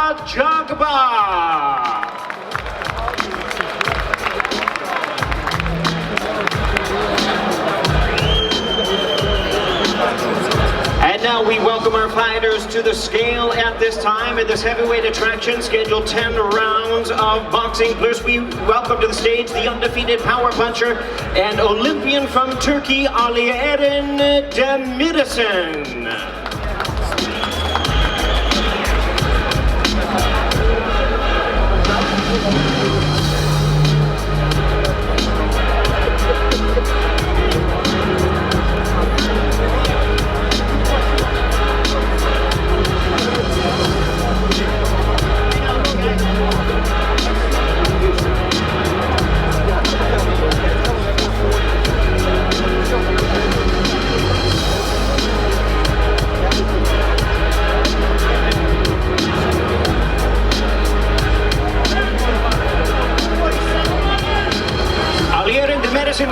Ajagba. And now we welcome our fighters to the scale at this time in this heavyweight attraction, scheduled 10 rounds of boxing. First, we welcome to the stage the undefeated power puncher and Olympian from Turkey, Ali Eren Demirtaş'ın.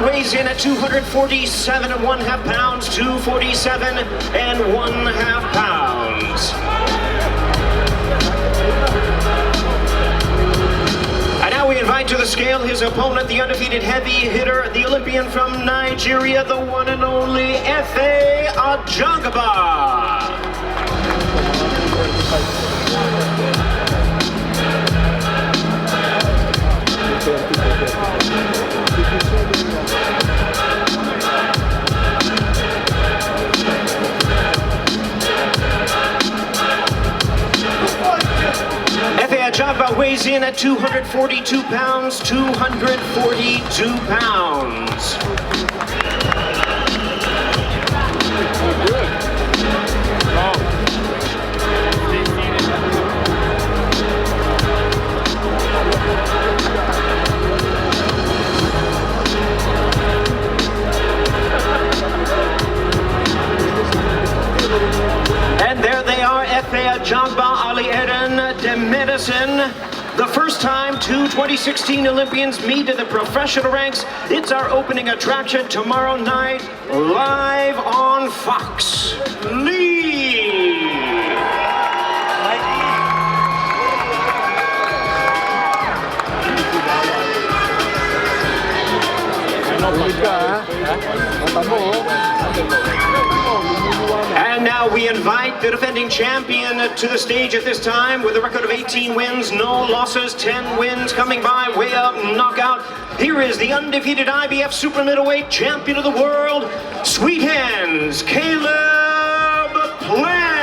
Weighs in at 247 1/2 pounds, 247 1/2 pounds. And now we invite to the scale his opponent, the undefeated heavy hitter, the Olympian from Nigeria, the one and only Efe Ajagba. Ajagba weighs in at 242 pounds, 242 pounds. And there they are, Efe Ajagba, Ali Eren Demirtaş'ın. The first time two 2016 Olympians meet in the professional ranks. It's our opening attraction tomorrow night, live on Fox. Lee! And now we invite the defending champion to the stage at this time with a record of 18 wins, no losses, 10 wins coming by way of knockout. Here is the undefeated IBF super middleweight champion of the world, Sweet Hands, Caleb Plant.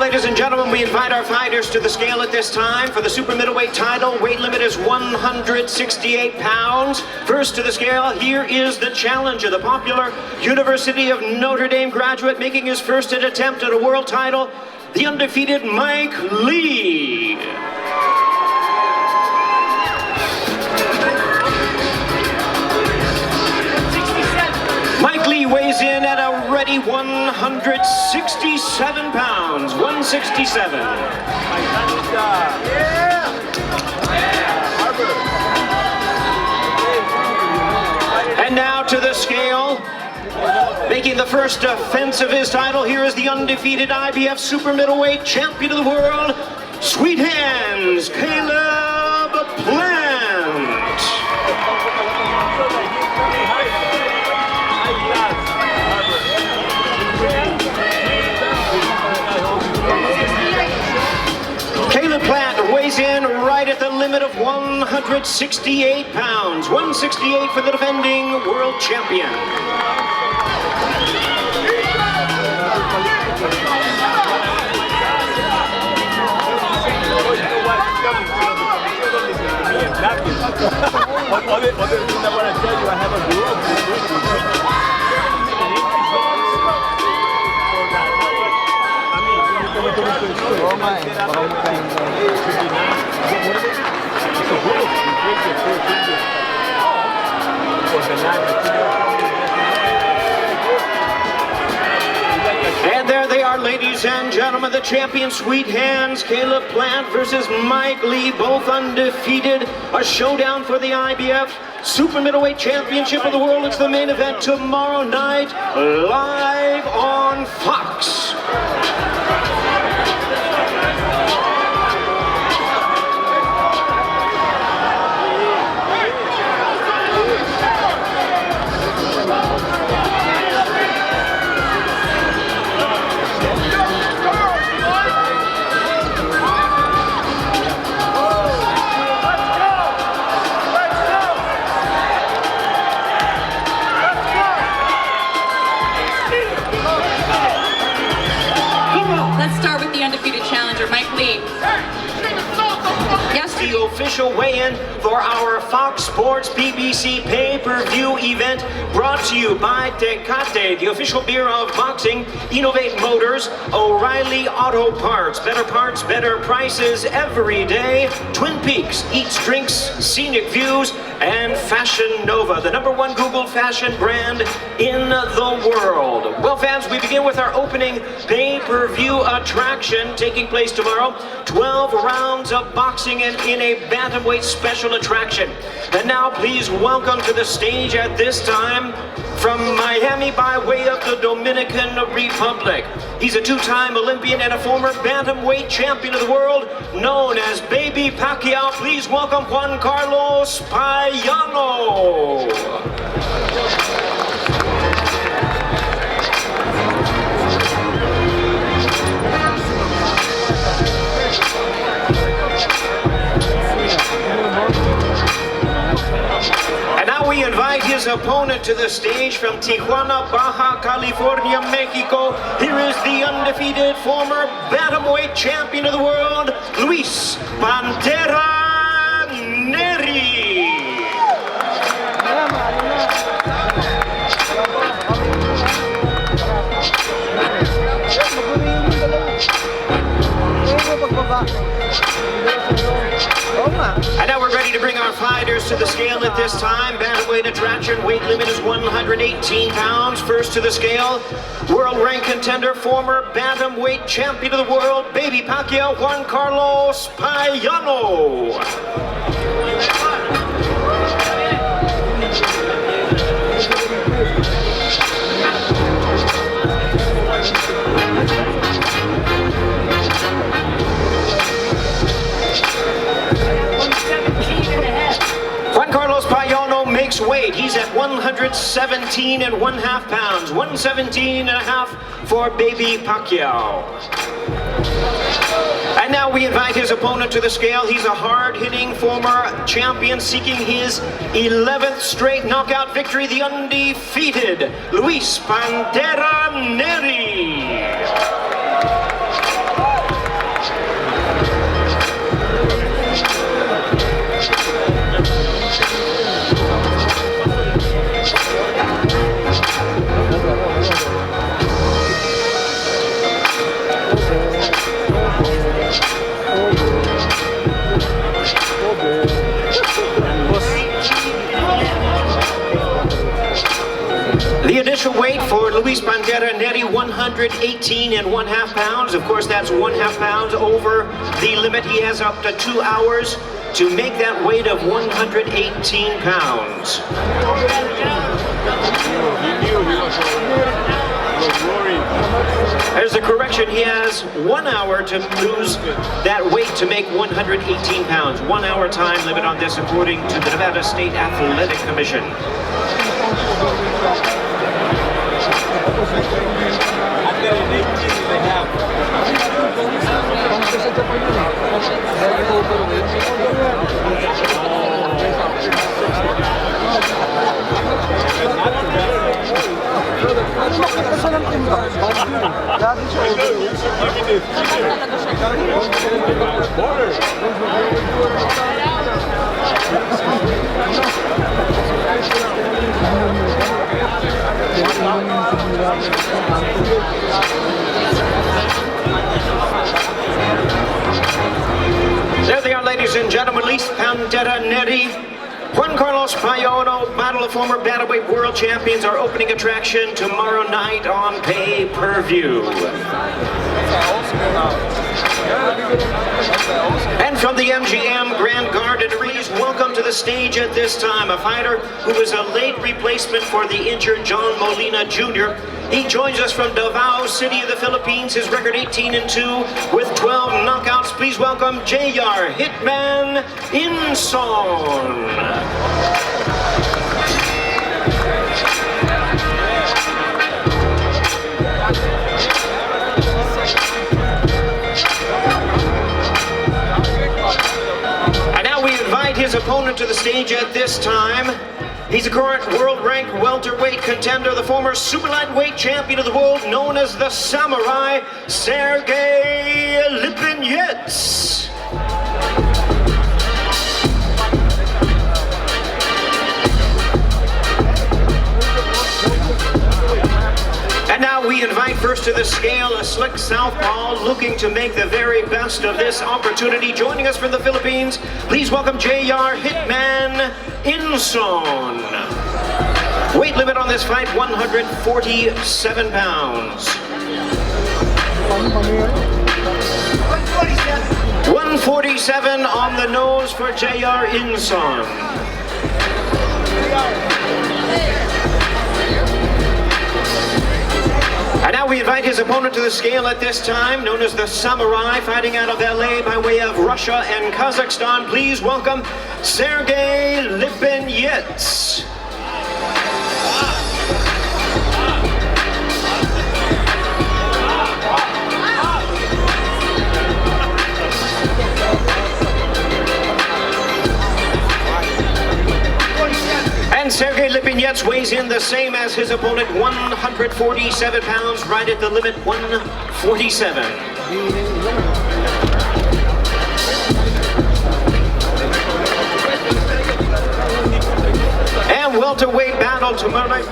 Ladies and gentlemen, we invite our fighters to the scale at this time for the super middleweight title. Weight limit is 168 pounds. First to the scale, here is the challenger, the popular University of Notre Dame graduate making his first attempt at a world title, the undefeated Mike Lee. Mike Lee weighs in at a ready 167 pounds, 167. And now to the scale, making the first defense of his title, here is the undefeated IBF super middleweight champion of the world, Sweet Hands, Caleb Plant. Caleb Plant weighs in right at the limit of 168 pounds. 168 for the defending world champion. Other thing I want to tell you, I have a group. ladies and gentlemen, the champion Sweet Hands, Caleb Plant versus Mike Lee, both undefeated. A showdown for the IBF Super Middleweight Championship of the World. It's the main event tomorrow night, live on Fox. Let's start with the undefeated challenger, Mike Lee. Yes, the official weigh-in for our Fox Sports BBC pay-per-view event, brought to you by Tecate, the official beer of boxing, Innovate Motors, O'Reilly Auto Parts, better prices every day, Twin Peaks, Eats, Drinks, Scenic Views, and Fashion Nova, the #1 Google fashion brand in the world. Well, fans, we begin with our opening pay-per-view attraction taking place tomorrow. 12 rounds of boxing and in a bantamweight special attraction. And now please welcome to the stage at this time, from Miami by way of the Dominican Republic. He's a two-time Olympian and a former bantamweight champion of the world, known as Baby Pacquiao. Please welcome Juan Carlos Payano. And now we invite his opponent to the stage from Tijuana, Baja California, Mexico. Here is the undefeated former bantamweight champion of the world, Luis Pantera Neri. And now we're ready to bring our fighters to the scale at this time. Bantamweight attraction, weight limit is 118 pounds. First to the scale, world rank contender, former bantamweight champion of the world, Baby Pacquiao, Juan Carlos Payano. Juan Carlos Payano makes weight. He's at 117 and 1/2 pounds. 117 and a half for Baby Pacquiao. And now we invite his opponent to the scale. He's a hard-hitting former champion seeking his 11th straight knockout victory, the undefeated Luis Pantera Neri. The initial weight for Luis Pantera Neri, 118 and 1/2 pounds. Of course, that's 1/2 pounds over the limit. He has up to 2 hours to make that weight of 118 pounds. There's the correction. He has 1 hour to lose that weight to make 118 pounds. 1 hour time limit on this, according to the Nevada State Athletic Commission. There they are, ladies and gentlemen. Luis Pantera Neri Juan Carlos Pacquiao, Battle of former Bantamweight World Champions, our opening attraction tomorrow night on pay-per-view. And from the MGM Grand Garden Arena, welcome to the stage at this time, a fighter who was a late replacement for the injured John Molina Jr. He joins us from Davao City of the Philippines, his record 18-2 with 12 knockouts. Please welcome J.R. Hitman Inson. And now we invite his opponent to the stage at this time. He's a current world-ranked welterweight contender, the former super lightweight champion of the world, known as the Samurai, Sergey Lipinets. And now we invite first to the scale a slick southpaw looking to make the very best of this opportunity. Joining us from the Philippines, please welcome J.R. Hitman Inson. Weight limit on this fight, 147 pounds. 147 on the nose for J.R. Inson. And now we invite his opponent to the scale at this time, known as the Samurai, fighting out of LA by way of Russia and Kazakhstan. Please welcome Sergey Lipinets. And Sergey Lipinets weighs in the same as his opponent, 147 pounds, right at the limit, 147. And welterweight battle tomorrow night.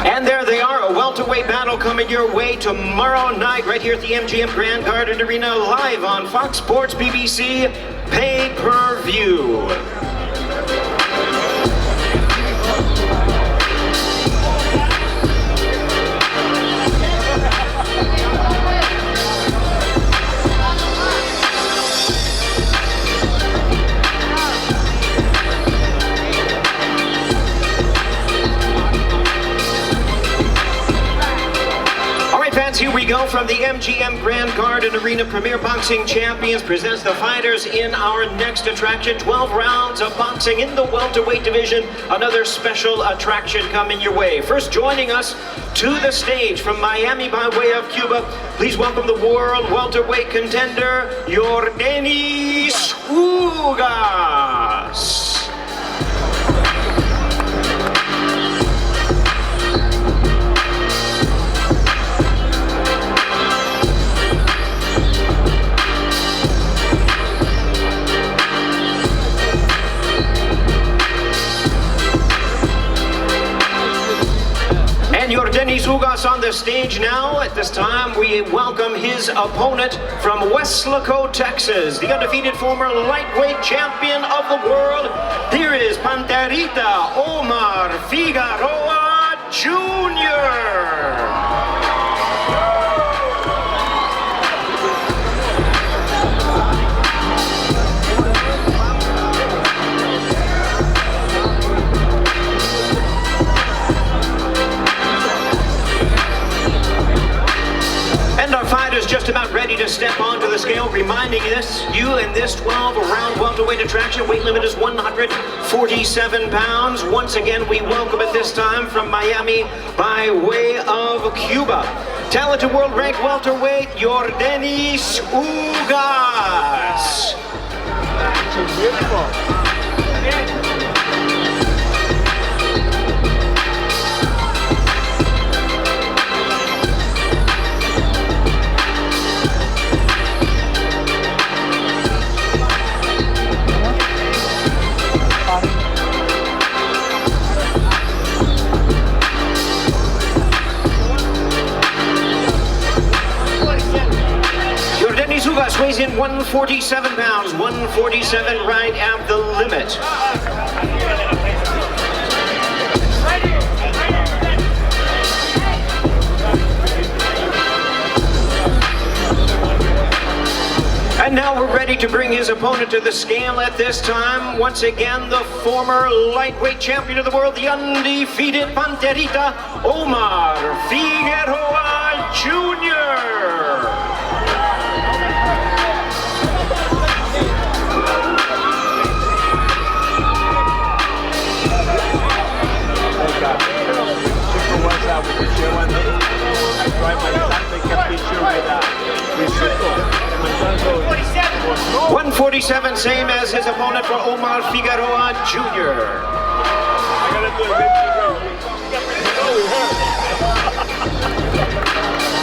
And there they are, a welterweight battle coming your way tomorrow night right here at the MGM Grand Garden Arena, live on Fox Sports BBC pay-per-view. Here we go from the MGM Grand Garden Arena. Premier Boxing Champions presents the fighters in our next attraction. 12 rounds of boxing in the welterweight division. Another special attraction coming your way. First joining us to the stage from Miami by way of Cuba, please welcome the world welterweight contender, Yordenis Ugas. Yordenis Ugas on the stage now. At this time, we welcome his opponent from Weslaco, Texas, the undefeated former lightweight champion of the world. Here is Panterita Omar Figueroa Jr. Fighters just about ready to step onto the scale, reminding you in this 12-round welterweight attraction, weight limit is 147 pounds. Once again, we welcome at this time from Miami by way of Cuba, talented world-ranked welterweight, Yordenis Ugas. in 147 pounds, 147 right at the limit. And now we're ready to bring his opponent to the scale at this time. Once again, the former lightweight champion of the world, the undefeated Panterita, Omar Figueroa Jr. I tried my time to take a picture with 147, same as his opponent for Omar Figueroa Jr. I gotta do a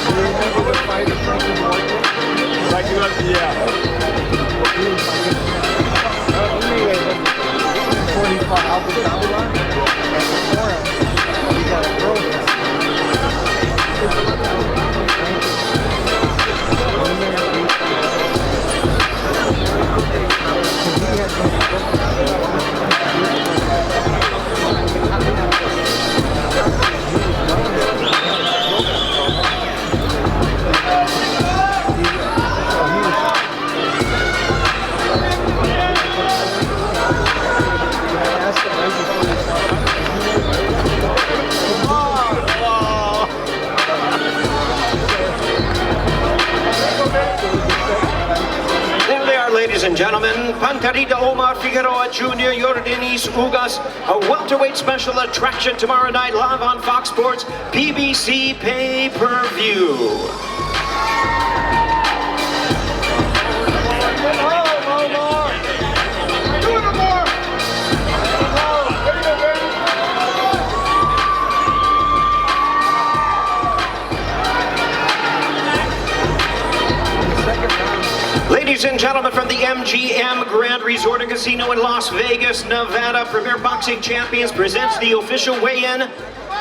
You remember the fight of Frankie Morgan? yeah. 45 Albert Babylon. And before him, we got a girl. Ladies and gentlemen, Panterita Omar Figueroa Jr., Yordanis Ugas, a welterweight special attraction tomorrow night live on Fox Sports, PBC pay-per-view. Ladies and gentlemen, from the MGM Grand Resort and Casino in Las Vegas, Nevada, Premier Boxing Champions presents the official weigh-in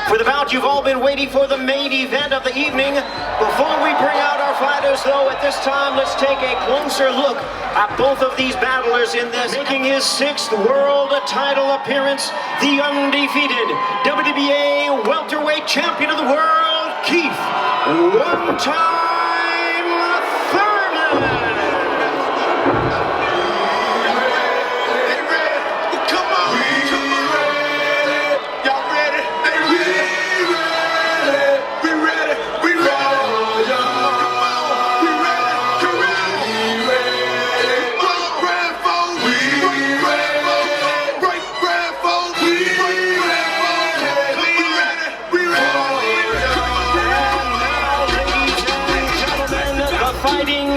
for the bout you've all been waiting for, the main event of the evening. Before we bring out our fighters, though, at this time, let's take a closer look at both of these battlers in this. Making his 6th world title appearance, the undefeated WBA welterweight champion of the world, Keith one-time Thurman.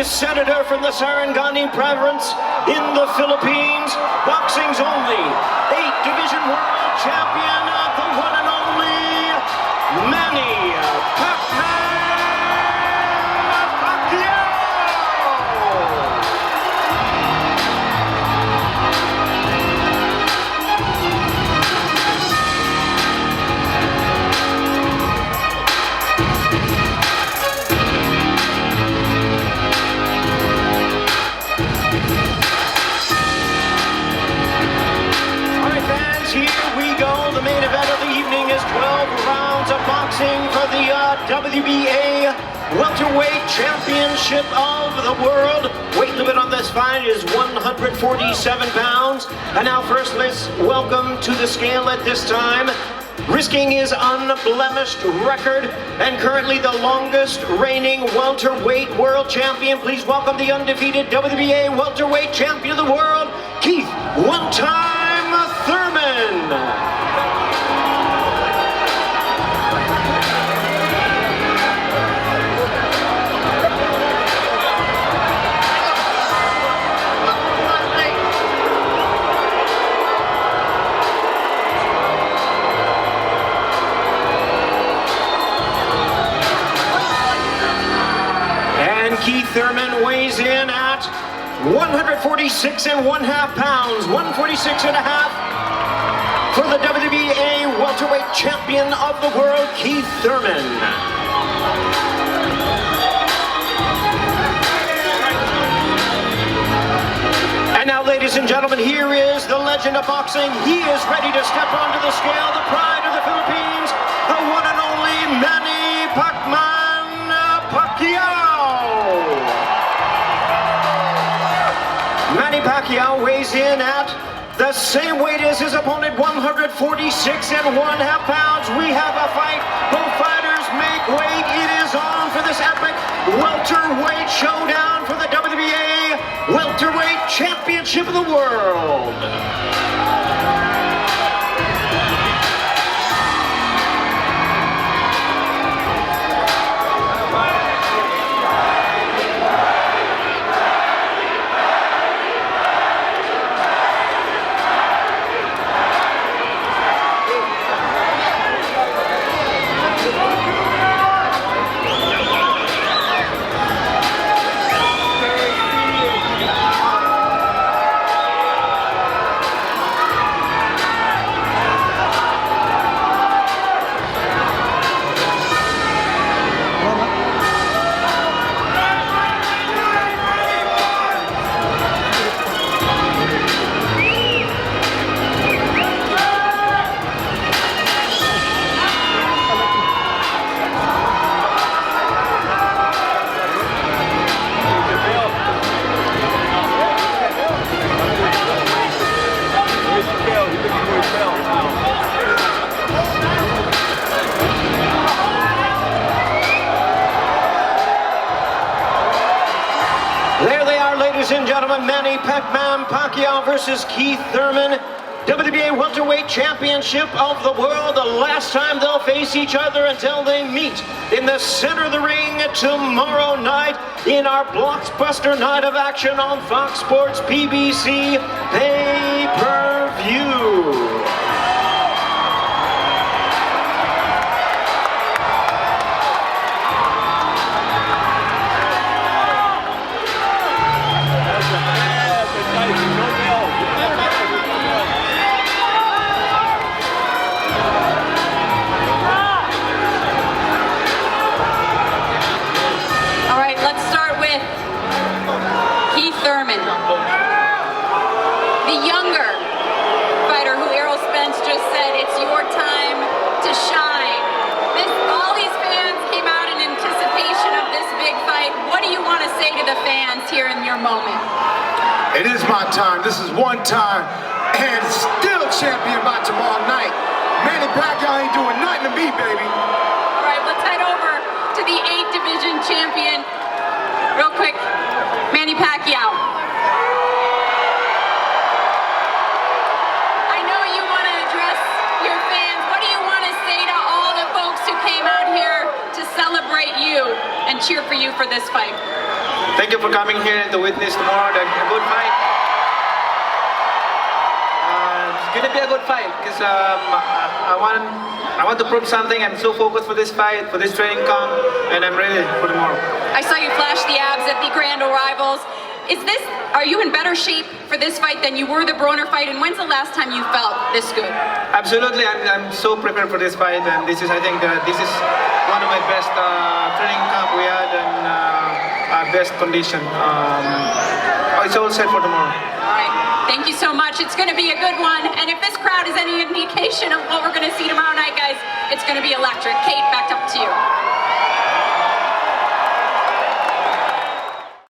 Senator from the Sarangani province in the Philippines, boxing's only 8-division world champion, the one and only Manny Pacquiao. For the WBA welterweight championship of the world. Weight limit on this fight is 147 pounds. And now first, let's welcome to the scale at this time, risking his unblemished record and currently the longest reigning welterweight world champion. Please welcome the undefeated WBA welterweight champion of the world, Keith one-time Thurman. Keith Thurman weighs in at 146.5 pounds, 146.5 for the WBA welterweight champion of the world, Keith Thurman. And now, ladies and gentlemen, here is the legend of boxing. He is ready to step onto the scale, the pride of the Philippines, the one and only Manny Pacquiao. Manny Pacquiao weighs in at the same weight as his opponent, 146.5 pounds. We have a fight. Both fighters make weight. It is on for this epic welterweight showdown for the WBA welterweight championship of the world. There they are, ladies and gentlemen, Manny Pacquiao versus Keith Thurman, WBA welterweight championship of the world. The last time they'll face each other until they meet in the center of the ring tomorrow night in our blockbuster night of action on Fox Sports PBC pay-per-view. Thurman, the younger fighter who Errol Spence just said, it's your time to shine. All these fans came out in anticipation of this big fight. What do you want to say to the fans here in your moment? It is my time. This is one time, and still champion by tomorrow night. Manny Pacquiao ain't doing nothing to me, baby. All right, let's head over to the 8th division champion. Real quick, Manny Pacquiao. I know you want to address your fans. What do you want to say to all the folks who came out here to celebrate you and cheer for you for this fight? Thank you for coming here and to witness tomorrow a good fight. It's gonna be a good fight because I want to prove something. I'm so focused for this fight, for this training camp, and I'm ready for tomorrow. I saw you flash the abs at the Grand Arrivals. Are you in better shape for this fight than you were the Broner fight? And when's the last time you felt this good? Absolutely, I'm so prepared for this fight, and I think this is one of my best training camp we had, and our best condition. It's all set for tomorrow. All right, thank you so much. It's going to be a good one, and if this crowd is any indication of what we're going to see tomorrow night, guys, it's going to be electric. Kate, back to